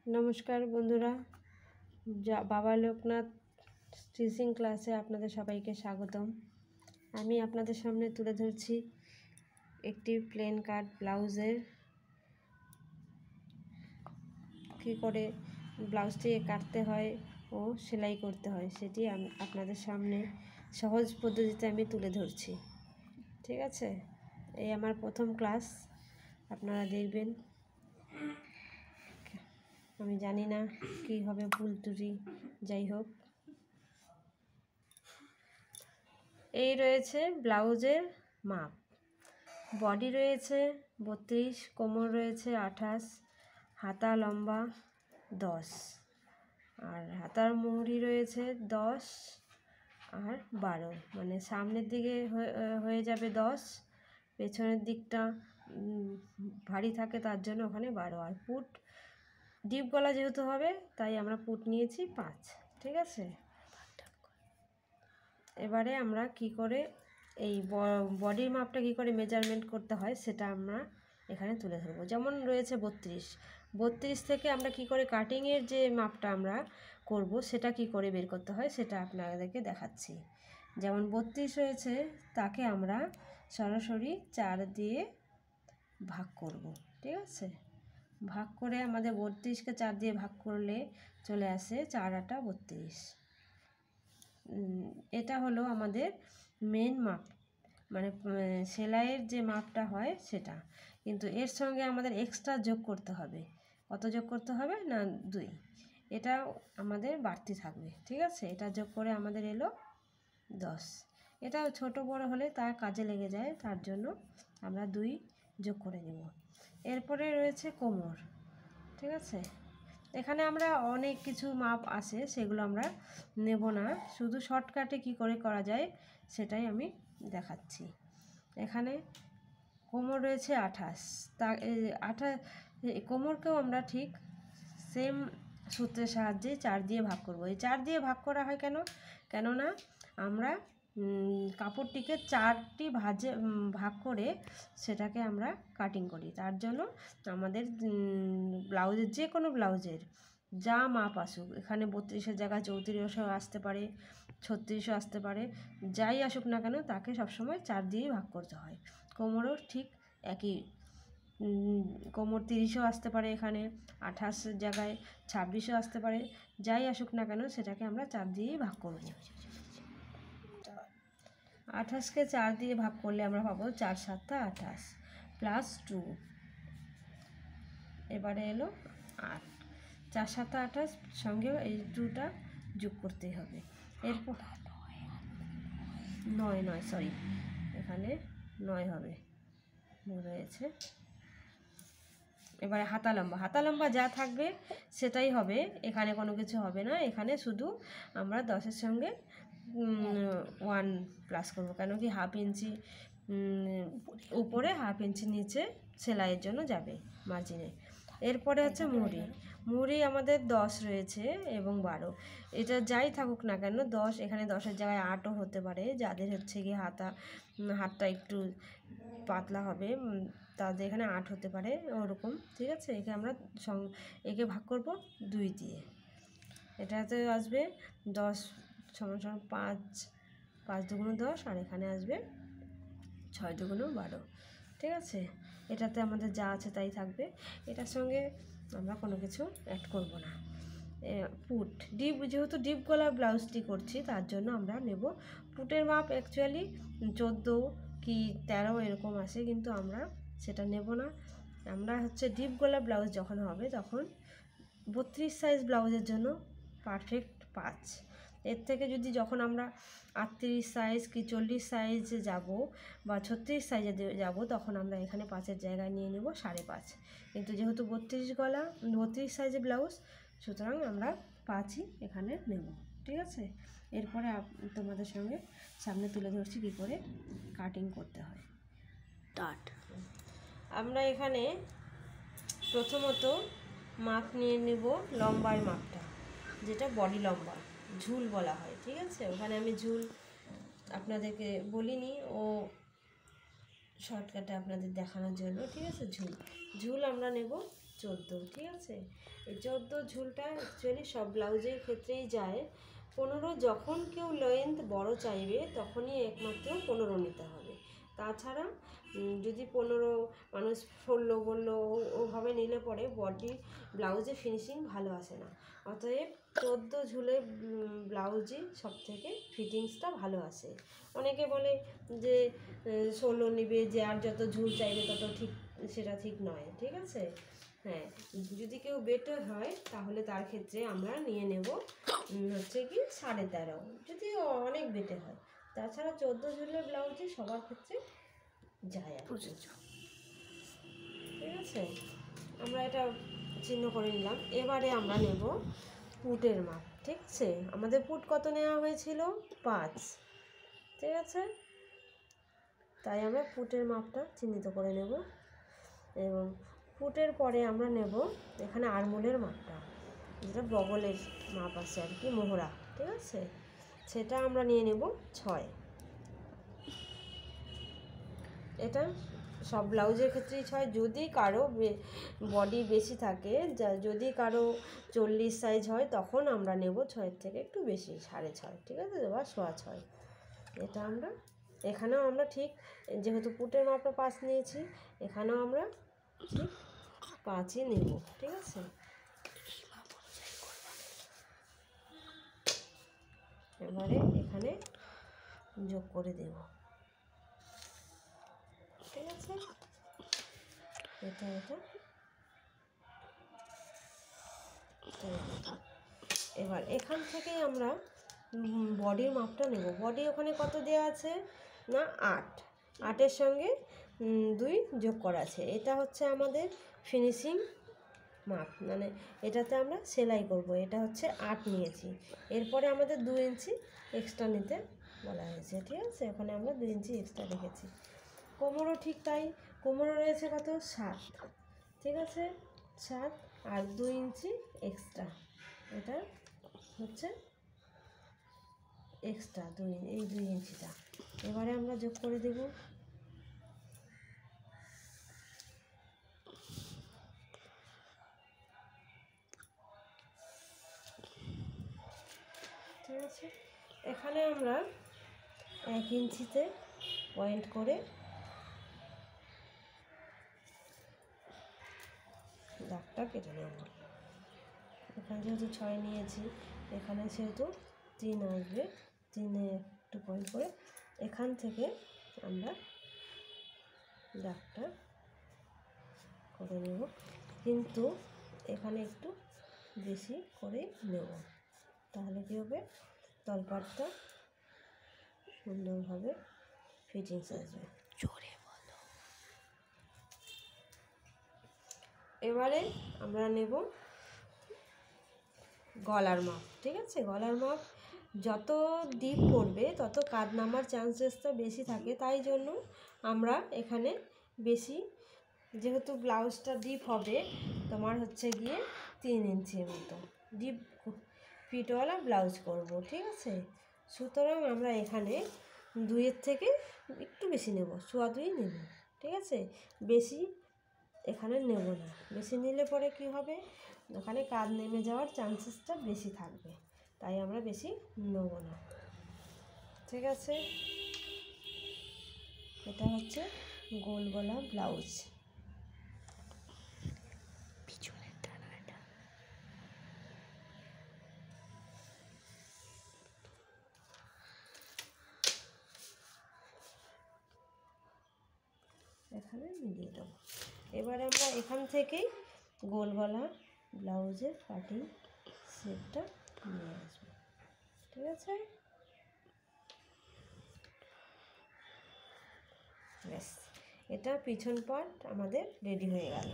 নমস্কার বন্ধুরা, বাবা লোকনাথ স্টিচিং ক্লাসে আপনাদের সবাইকে স্বাগতম। আমি আপনাদের সামনে তুলে ধরছি একটি প্লেন কাট ব্লাউজের কী করে ব্লাউজটি কাটতে হয় ও সেলাই করতে হয় সেটি আমি আপনাদের সামনে সহজ পদ্ধতিতে আমি তুলে ধরছি। ঠিক আছে, এই আমার প্রথম ক্লাস, আপনারা দেখবেন। আমি জানি না কী হবে, ভুল ত্রুটি, যাই হোক। এই রয়েছে ব্লাউজের মাপ। বডি রয়েছে 32, কোমর রয়েছে 28, হাতা লম্বা 10, আর হাতার মুহুরি রয়েছে 10 আর 12, মানে সামনের দিকে হয়ে যাবে 10, পেছনের দিকটা ভারী থাকে তার জন্য ওখানে 12, আর পুট ডিপ গলা যেহেতু হবে তাই আমরা পুট নিয়েছি 5। ঠিক আছে, এবারে আমরা কি করে এই বডির মাপটা কি করে মেজারমেন্ট করতে হয় সেটা আমরা এখানে তুলে ধরবো। যেমন রয়েছে 32 থেকে আমরা কি করে কাটিংয়ের যে মাপটা আমরা করব সেটা কি করে বের করতে হয় সেটা আপনাদেরকে দেখাচ্ছি। যেমন 32 রয়েছে, তাকে আমরা সরাসরি 4 দিয়ে ভাগ করব। ঠিক আছে, ভাগ করে আমাদের 32কে 4 দিয়ে ভাগ করলে চলে আসে 4 8 32। এটা হলো আমাদের মেন মাপ, মানে সেলাইয়ের যে মাপটা হয় সেটা। কিন্তু এর সঙ্গে আমাদের এক্সট্রা যোগ করতে হবে। কত যোগ করতে হবে না, 2। এটা আমাদের বাড়তি থাকবে। ঠিক আছে, এটা যোগ করে আমাদের এলো 10। এটা ছোট বড় হলে তার কাজে লেগে যায়, তার জন্য আমরা 2 যোগ করে নেব। এরপরে রয়েছে কোমর। ঠিক আছে, এখানে আমরা অনেক কিছু মাপ আছে, সেগুলো আমরা নেব না, শুধু শর্টকাটে কি করে করা যায় সেটাই আমি দেখাচ্ছি। এখানে কোমর রয়েছে 28, তা 28 কোমরকেও আমরা ঠিক সেম সূত্রের সাহায্যে 4 দিয়ে ভাগ করব। এই 4 দিয়ে ভাগ করা হয় কেননা আমরা কাপড়টিকে 4টি ভাগ করে সেটাকে আমরা কাটিং করি। তার জন্য আমাদের ব্লাউজের, যে কোনো ব্লাউজের যা মাপ আসুক, এখানে 32-এর জায়গায় 34ও আসতে পারে, 36ও আসতে পারে, যাই আসুক না কেন তাকে সবসময় 4 দিয়েই ভাগ করতে হয়। কোমরও ঠিক একই, কোমর 30ও আসতে পারে, এখানে 28-এর জায়গায় 26ও আসতে পারে, যাই আসুক না কেন সেটাকে আমরা 4 দিয়েই ভাগ করব। 28কে 4 দিয়ে ভাগ করলে আমরা পাবো 4 7 28 প্লাস 2, এবারে এলো 8। 4 7 28 সঙ্গে এই 2টা যোগ করতেই হবে। এরপর 9 সরি, এখানে 9 হবে, রয়েছে। এবারে হাতা লম্বা যা থাকবে সেটাই হবে, এখানে কোনো কিছু হবে না। এখানে শুধু আমরা 10-এর সঙ্গে 1 প্লাস করব, কেন কি 1/2 ইঞ্চি উপরে 1/2 ইঞ্চি নিচে সেলাইয়ের জন্য যাবে মার্জিনে। এরপরে হচ্ছে মুহুরি আমাদের 10 রয়েছে এবং 12, এটা যাই থাকুক না কেন 10, এখানে 10-এর জায়গায় 8ও হতে পারে, যাদের হচ্ছে গিয়ে হাতটা একটু পাতলা হবে তাদের এখানে 8 হতে পারে ওরকম। ঠিক আছে, একে আমরা একে ভাগ করব 2 দিয়ে। এটাতে আসবে 10 = 5, 5 দুগুণ 10, আর এখানে আসবে 6 দুগুণ 12। ঠিক আছে, এটাতে আমাদের যা আছে তাই থাকবে, এটার সঙ্গে আমরা কোনো কিছু অ্যাড করব না। পুট যেহেতু ডিপ গলা ব্লাউজটি করছি তার জন্য আমরা নেব পুটের মাপ অ্যাকচুয়ালি 14 কি 13 এরকম আসে, কিন্তু আমরা সেটা নেব না। আমরা হচ্ছে ডিপ গলা ব্লাউজ যখন হবে তখন 32 সাইজ ব্লাউজের জন্য পারফেক্ট 5। এর থেকে যদি যখন আমরা 38 সাইজ কি 40 সাইজে যাব বা 36 সাইজে যাব তখন আমরা এখানে 5-এর জায়গায় নিয়ে নেব 5.5। কিন্তু যেহেতু 32 সাইজের ব্লাউজ, সুতরাং আমরা 5ই এখানে নেব। ঠিক আছে, এরপরে তোমাদের সঙ্গে সামনে তুলে ধরছি কী করে কাটিং করতে হয়। আমরা এখানে প্রথমত মাপ নিয়ে নেব লম্বার মাপটা, যেটা বডি লম্বা, ঝুল বলা হয়। ঠিক আছে, ওখানে আমি ঝুল আপনাদেরকে বলিনি, ও শর্টকাটে আপনাদের দেখানোর জন্য। ঠিক আছে, ঝুল আমরা নেব 14, ঠিক আছে। এই 14 ঝুলটা অ্যাকচুয়ালি সব ব্লাউজের ক্ষেত্রেই যায়। 15 যখন কেউ লেন্থ বড় চাইবে তখনই একমাত্র 15 নিতে হবে। তাছাড়া যদি 15 মানুষ 16 বললো, ওভাবে নিলে পরে বডি ব্লাউজে ফিনিশিং ভালো আসে না। অতএব 14 ঝুলে ব্লাউজই সব থেকে ফিটিংসটা ভালো আসে। অনেকে বলে যে 16 নিবে, যে আর যত ঝুল চাইবে তত ঠিক, সেটা ঠিক নয়, ঠিক আছে। হ্যাঁ, যদি কেউ বেটার হয় তাহলে তার ক্ষেত্রে আমরা নিয়ে নেব হচ্ছে কি 13.5, যদি অনেক বেটে হয়। তাছাড়া 14 ঝুলের ব্লাউজই সবার ক্ষেত্রে যায় আর কি। ঠিক আছে, আমরা এটা চিহ্ন করে নিলাম। এবারে আমরা নেব পুটের মাপ, ঠিক আছে। আমাদের পুট কত নেওয়া হয়েছিল? 5, ঠিক আছে। তাই আমরা পুটের মাপটা চিহ্নিত করে নেব, এবং পুটের পরে আমরা নেব এখানে আরমোলের মাপটা, যেটা বগলের মাপ আছে আর কি, মোহরা, ঠিক আছে। সেটা আমরা নিয়ে নেব 6। এটা সব ব্লাউজের ক্ষেত্রেই 6। যদি কারো বডি বেশি থাকে, যদি কারো 40 সাইজ হয়, তখন আমরা নেব 6-এর থেকে একটু বেশি, 6.5, ঠিক আছে, বা 6.25। এটা আমরা এখানেও আমরা ঠিক, যেহেতু পুটের মাপটা 5 নিয়েছি, এখানেও আমরা ঠিক 5ই নেব, ঠিক আছে। এবারে এখানে যোগ করে দেব, ঠিক আছে। এটা এবার এখান থেকে আমরা বডির মাপটা নেব। বডি ওখানে কত দেওয়া আছে না 8, 8-এর সঙ্গে 2 যোগ করা আছে। এটা হচ্ছে আমাদের ফিনিশিং মাপ, মানে এটাতে আমরা সেলাই করব। এটা হচ্ছে 8 নিয়েছি, এরপরে আমাদের 2 ইঞ্চি এক্সট্রা নিতে বলা হয়েছে, ঠিক আছে। ওখানে আমরা 2 ইঞ্চি এক্সট্রা রেখেছি। কোমরও ঠিক তাই, কোমরও রয়েছে কত 7, ঠিক আছে, 7 আর 2 ইঞ্চি এক্সট্রা, এটা হচ্ছে এক্সট্রা 2, এই 2 ইঞ্চিটা এবারে আমরা যোগ করে দেব। ঠিক আছে, এখানে আমরা 1 ইঞ্চিতে পয়েন্ট করে দাগটা কেটে নেব। এখানে যেহেতু 6 নিয়েছি, এখানে সেহেতু 3 আসবে, 3-এ একটু পয়েন্ট করে এখান থেকে আমরা দাগটা করে নেব, কিন্তু এখানে একটু বেশি করে নেব, তাহলে কী হবে, তলপাটটা সুন্দরভাবে ফিটিংস আসবে। এবারে আমরা নেব গলার মাপ, ঠিক আছে। গলার মাপ যত ডিপ পড়বে তত কাঁধ নামার চান্সেসটা বেশি থাকে, তাই জন্য আমরা এখানে বেশি, যেহেতু ব্লাউজটা ডিপ হবে তোমার হচ্ছে গিয়ে 3 ইঞ্চির মতো ডিপ ফিটওয়ালা ব্লাউজ করব, ঠিক আছে। সুতরাং আমরা এখানে 2-এর থেকে একটু বেশি নেব, 2.25 নেব, ঠিক আছে। বেশি এখানে নেব না, বেশি নিলে পরে কি হবে, ওখানে কাঁধ নেমে যাওয়ার চান্সেসটা বেশি থাকবে, তাই আমরা বেশি নেব না, ঠিক আছে। এটা হচ্ছে গোল গলা ব্লাউজ। এখানে মিলিয়ে দেবো। এবারে আমরা এখান থেকেই গোল গলা ব্লাউজের কাটিং সেটটা নিয়ে আসবো, ঠিক আছে। ব্যাস, এটা পিছন পার্ট আমাদের রেডি হয়ে গেল।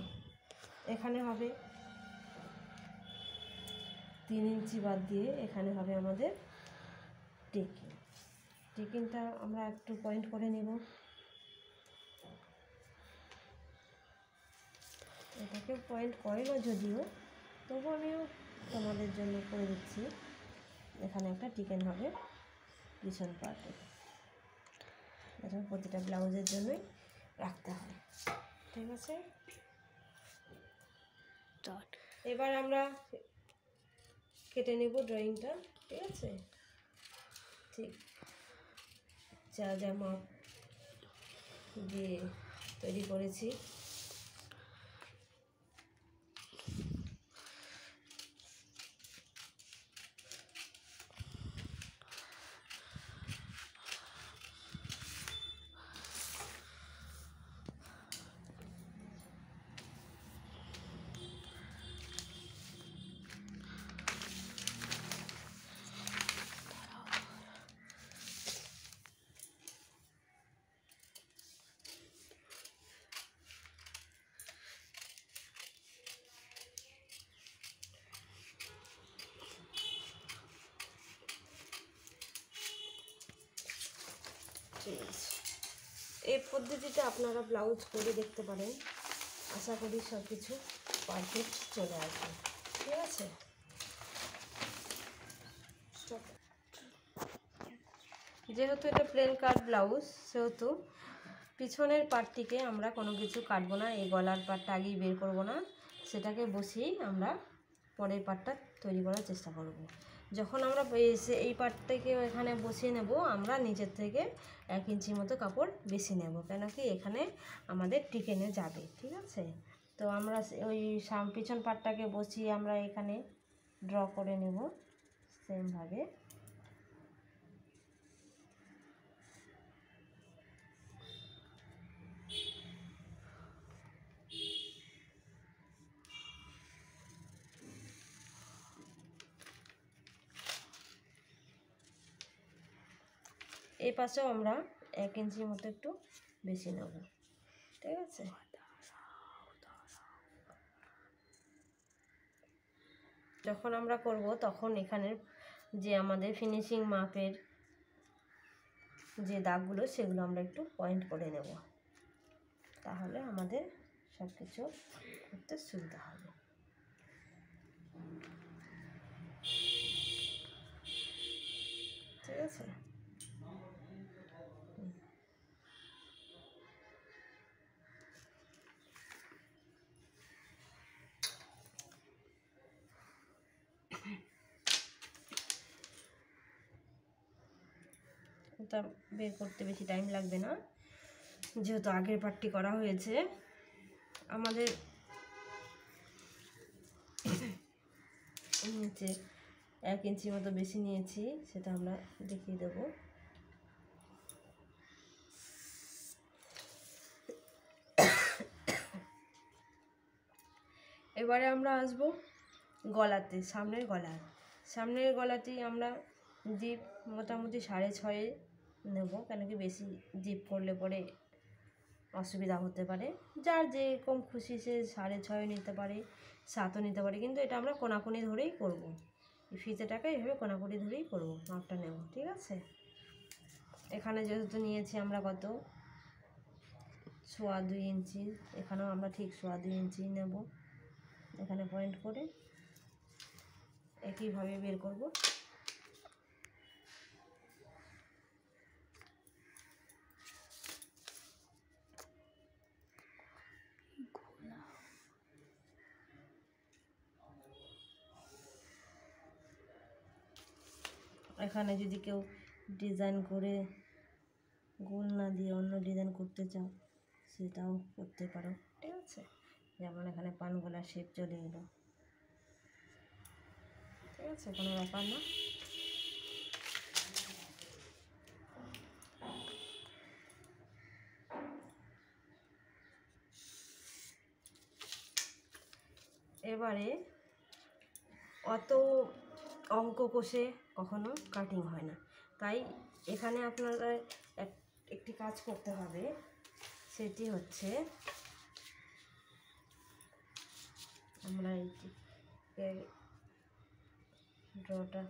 এখানে হবে 3 ইঞ্চি বাদ দিয়ে, এখানে হবে আমাদের টেকিং। টেকিংটা আমরা একটু পয়েন্ট করে নেব। এটাকে পয়েন্ট করে না যদিও, তবু আমিও তোমাদের জন্য করে দিচ্ছি। এখানে একটা টিকেন হবে পিছন পার্টে, এটা প্রতিটা ব্লাউজের জন্যই রাখতে হয়, ঠিক আছে। স্টার্ট। এবার আমরা কেটে নেব ড্রয়িংটা, ঠিক আছে? ঠিক যা যা মাপ দিয়ে তৈরি করেছি ঠিক আছে। এই পদ্ধতিতে আপনারা ব্লাউজ করে দেখতে পারেন, আশা করি সব কিছু পারফেক্ট চলে আসবে, ঠিক আছে? যেহেতু এটা প্লেন কাট ব্লাউজ, সেহেতু পিছনের পার্টটিকে আমরা কোনো কিছু কাটবো না, এই গলার পার্টটা আগেই বের করব না, সেটাকে বসিয়েই আমরা পরের পার্টটা তৈরি করার চেষ্টা করব। যখন আমরা এই পার্টটাকে এখানে বসিয়ে নেব, আমরা নিচের থেকে 1 ইঞ্চি মতো কাপড় বেশি নেব, কেন কি এখানে আমাদের টিকেনে যাবে, ঠিক আছে? তো আমরা ওই পিছন পার্টটাকে বসিয়ে আমরা এখানে ড্র করে নেব সেমভাবে। এই পাশেও আমরা 1 ইঞ্চির মতো একটু বেশি নেব, ঠিক আছে? যখন আমরা করব তখন এখানের যে আমাদের ফিনিশিং মাপের যে দাগগুলো, সেগুলো আমরা একটু পয়েন্ট করে নেব, তাহলে আমাদের সব কিছু করতে সুবিধা হবে। ঠিক আছে? এটা বের করতে বেশি টাইম লাগবে না, যেহেতু আগের পার্টটি করা হয়েছে। আমাদের নিচে 1 ইঞ্চি মতো বেশি নিয়েছি, সেটা আমরা দেখিয়ে দেব। এবারে আমরা আসব গলাতে, সামনের গলাটি আমরা জিপ মোটামুটি 6.5 নেব, কেন কি বেশি জিপ করলে পরে অসুবিধা হতে পারে। যার যেরকম খুশি সে 6.5 নিতে পারে, 7ও নিতে পারে, কিন্তু এটা আমরা কোনাকুনি ধরেই করব। এই ফিতেটাকে এইভাবে কোনাকুনি ধরেই করব, মাপটা নেব, ঠিক আছে? এখানে যেহেতু নিয়েছি আমরা কত 2.25 ইঞ্চি, এখানেও আমরা ঠিক 2.25 ইঞ্চি নেব। এখানে পয়েন্ট করে একইভাবে বের করব। এখানে যদি কেউ ডিজাইন করে গোল না দিয়ে অন্য ডিজাইন করতে চাও, সেটাও করতে পারো, ঠিক আছে? যেমন এখানে পানগোলার শেপ চলে এলো, ঠিক আছে? কোনো ব্যাপার না। এবারে অত অঙ্ক কষে কখনো কাটিং হয় না, তাই এখানে আপনারা একটি কাজ করতে হবে, সেটি হচ্ছে আমরা এই ড্রটা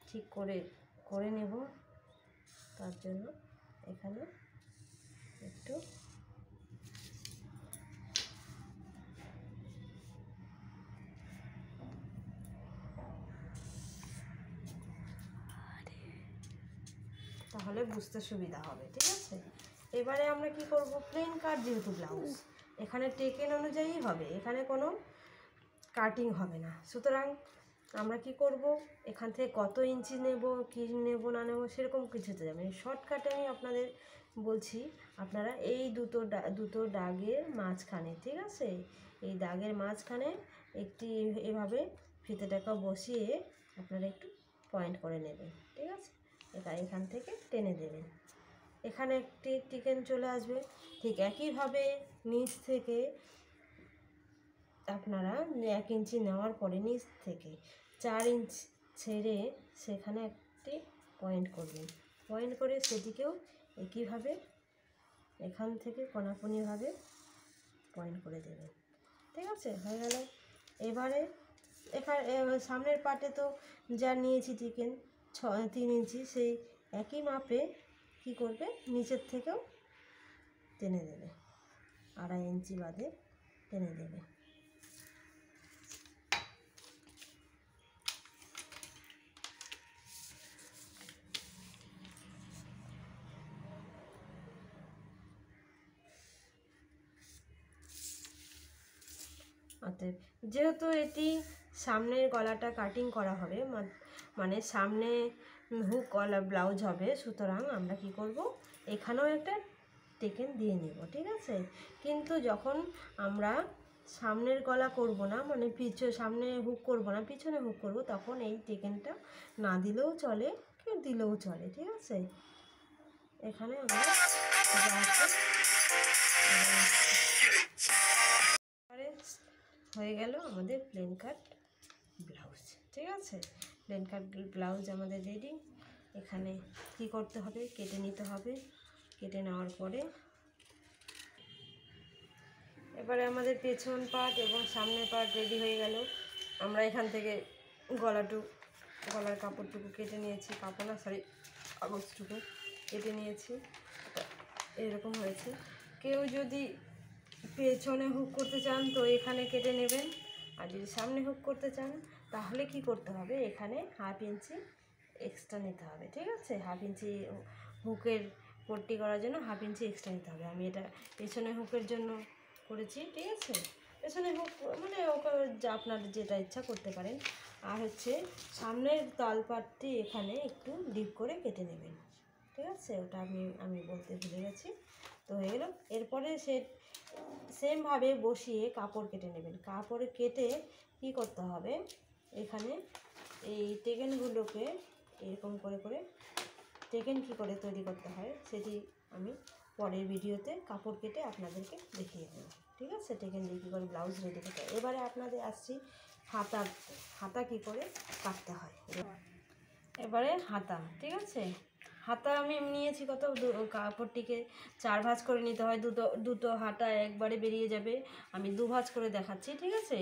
ঠিক করে নেব। তার জন্য এখানে একটু তাহলে বুঝতে সুবিধা হবে, ঠিক আছে? এবারে আমরা কি করব, প্লেন কাট যেহেতু ব্লাউজ, এখানে টেকেন অনুযায়ী হবে, এখানে কোনো কাটিং হবে না। সুতরাং আমরা কি করব, এখান থেকে কত ইঞ্চি নেব, কী নেব না নেব সেরকম কিছুতে যাবে। শর্টকাটে আমি আপনাদের বলছি, আপনারা এই দুটো দাগের মাঝখানে, ঠিক আছে, এই দাগের মাঝখানে একটি এভাবে ফিতেটাকে বসিয়ে আপনারা একটু পয়েন্ট করে নেবেন, ঠিক আছে। এখান থেকে টেনে দেবেন, এখানে একটি টিকেন চলে আসবে। ঠিক একইভাবে নিচ থেকে আপনারা 1 ইঞ্চি নেওয়ার পরে নিচ থেকে 4 ইঞ্চ ছেড়ে সেখানে একটি পয়েন্ট করবেন। পয়েন্ট করে সেটিকেও একইভাবে এখান থেকে কোনাকুনিভাবে পয়েন্ট করে দেবেন, ঠিক আছে। হয়ে গেল। এবারে এখানে সামনের পার্টে তো যা নিয়েছি টিকেন 3 ইঞ্চি, সেই একই মাপে কি করবে, নিচের থেকেও টেনে দেবে, 2.5 ইঞ্চি বাদে টেনে দেবে। অতএব যেহেতু এটি সামনের গলাটা কাটিং করা হবে, মানে সামনে হুক গলা ব্লাউজ হবে, সুতরাং আমরা কি করব, এখানেও একটা টেকেন দিয়ে নেব, ঠিক আছে। কিন্তু যখন আমরা সামনের গলা করব না, মানে সামনে হুক করব না, পিছনে হুক করব, তখন এই টেকেনটা না দিলেও চলে, কেউ দিলেও চলে, ঠিক আছে। এখানে আমরা হয়ে গেল আমাদের প্লেন কাট ব্লাউজ, ঠিক আছে। প্লেন কাট ব্লাউজ আমাদের রেডি। এখানে কি করতে হবে, কেটে নিতে হবে। কেটে নেওয়ার পরে এবারে আমাদের পেছন পার্ট এবং সামনের পার্ট রেডি হয়ে গেল। আমরা এখান থেকে গলার কাপড়টুকু কেটে নিয়েছি, কাগজটুকু কেটে নিয়েছি, এরকম হয়েছে। কেউ যদি পেছনে হুক করতে চান তো এখানে কেটে নেবেন, আর যদি সামনে হুক করতে চান তাহলে কি করতে হবে, এখানে 1/2 ইঞ্চি এক্সট্রা নিতে হবে, ঠিক আছে। 1/2 ইঞ্চি হুকের পট্টি করার জন্য 1/2 ইঞ্চি এক্সট্রা নিতে হবে। আমি এটা পেছনে হুকের জন্য করেছি, ঠিক আছে। পেছনে হুক মানে আপনার যেটা ইচ্ছা করতে পারেন। আর হচ্ছে সামনের তালপাটটি এখানে একটু ডিপ করে কেটে নেবেন, ঠিক আছে। ওটা আমি বলতে ভুলে গেছি। তো হয়ে গেল। এরপরে সেমভাবে বসিয়ে কাপড় কেটে নেবেন। কাপড়ে কেটে কি করতে হবে, এখানে এই টেকেনগুলোকে এরকম করে করে টেকেন কী করে তৈরি করতে হয় সেটি আমি পরের ভিডিওতে কাপড় কেটে আপনাদেরকে দেখিয়ে দেবো, ঠিক আছে। টেকেন দিয়ে কী করে ব্লাউজ রেডি করতে হয়। এবারে আপনাদের আসছি হাতা কী করে কাটতে হয়। এবারে হাতা, ঠিক আছে। হাতা আমি নিয়েছি কত, কাপড়টিকে 4 ভাঁজ করে নিতে হয়। দুটো হাতা একবারে বেরিয়ে যাবে। আমি 2 ভাঁজ করে দেখাচ্ছি, ঠিক আছে।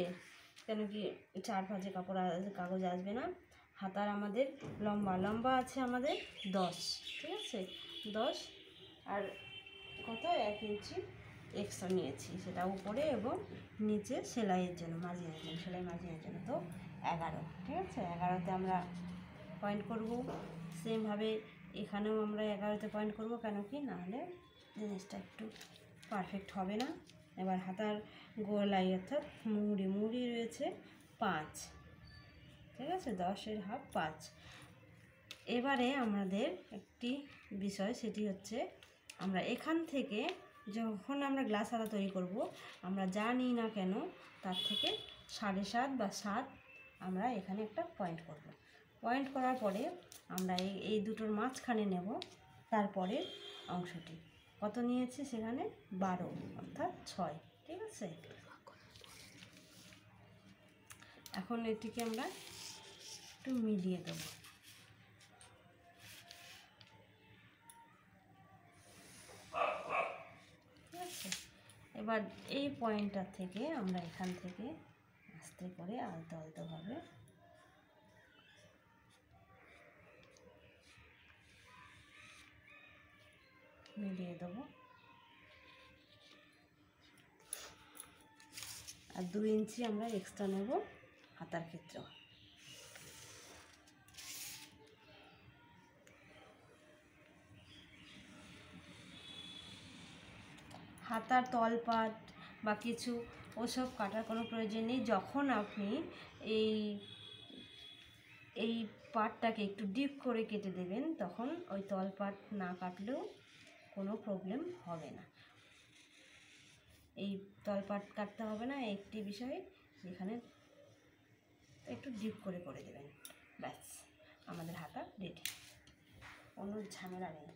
কেন কি 4 ভাঁজে কাগজ আসবে না। হাতার আমাদের লম্বা আছে আমাদের 10, ঠিক আছে। 10 আর কত 1 ইঞ্চি এক্সট্রা নিয়েছি, সেটা উপরে এবং নিচে সেলাইয়ের জন্য, সেলাই মার্জিনের জন্য, তো 11, ঠিক আছে। 11তে আমরা পয়েন্ট করব। সেমভাবে এখানেও আমরা 11তে পয়েন্ট করব, কেন কি নাহলে জিনিসটা একটু পারফেক্ট হবে না। এবার হাতার গোলাই অর্থাৎ মুড়ি রয়েছে 5, ঠিক আছে। 10-এর হাফ 5। এবারে আমাদের একটি বিষয়, সেটি হচ্ছে আমরা এখান থেকে যখন আমরা গ্লাস হাতা তৈরি করব, আমরা যা নিই না কেন তার থেকে 7.5 বা 7 আমরা এখানে একটা পয়েন্ট করব। পয়েন্ট করার পরে আমরা এই দুটোর মাঝখানে নেব তারপরে অংশটি। কত নিয়েছি সেখানে 12 অর্থাৎ 6, ঠিক আছে। এখন এটিকে আমরা একটু মিলিয়ে দেবো, ঠিক আছে। এবার এই পয়েন্টটার থেকে আমরা এখান থেকে আস্তে করে আলতোভাবে মিলিয়ে দেবো। আর 2 ইঞ্চি আমরা এক্সট্রা নেব হাতার ক্ষেত্রেও। হাতার তলপাট বা কিছু ওসব কাটার কোনো প্রয়োজন নেই। যখন আপনি এই এই পাটটাকে একটু ডিপ করে কেটে দেবেন, তখন ওই তলপাট না কাটলেও কোনো প্রবলেম হবে না। এই তলপাট কাটতে হবে না, একটি বিষয় এখানে একটু ডিপ করে করে দেবেন, ব্যাস আমাদের হাতা রেডি, কোনো ঝামেলা নেই।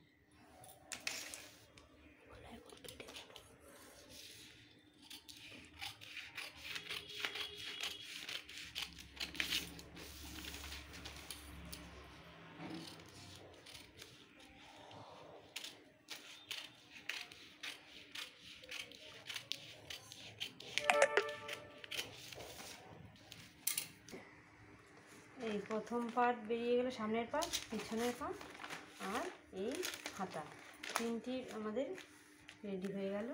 এই প্রথম পার্ট বেরিয়ে গেল, সামনের পার্ট, পিছনের পার্ট আর এই হাতা, তিনটি আমাদের রেডি হয়ে গেল।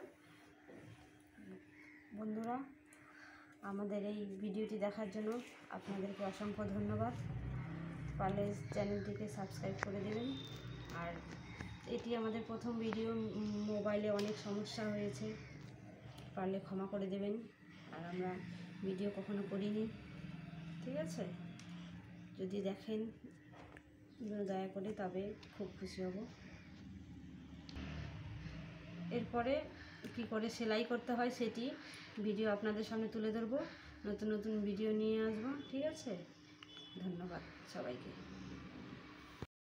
বন্ধুরা, আমাদের এই ভিডিওটি দেখার জন্য আপনাদেরকে অসংখ্য ধন্যবাদ। পারলে চ্যানেলটিকে সাবস্ক্রাইব করে দেবেন। আর এটি আমাদের প্রথম ভিডিও, মোবাইলে অনেক সমস্যা হয়েছে, পারলে ক্ষমা করে দেবেন। আর আমরা ভিডিও কখনো করিনি, ঠিক আছে? যদি দেখেন দয়া করে, তবে খুব খুশি হব। এরপরে কী করে সেলাই করতে হয় সেটি ভিডিও আপনাদের সামনে তুলে ধরবো, নতুন নতুন ভিডিও নিয়ে আসবো, ঠিক আছে? ধন্যবাদ সবাইকে।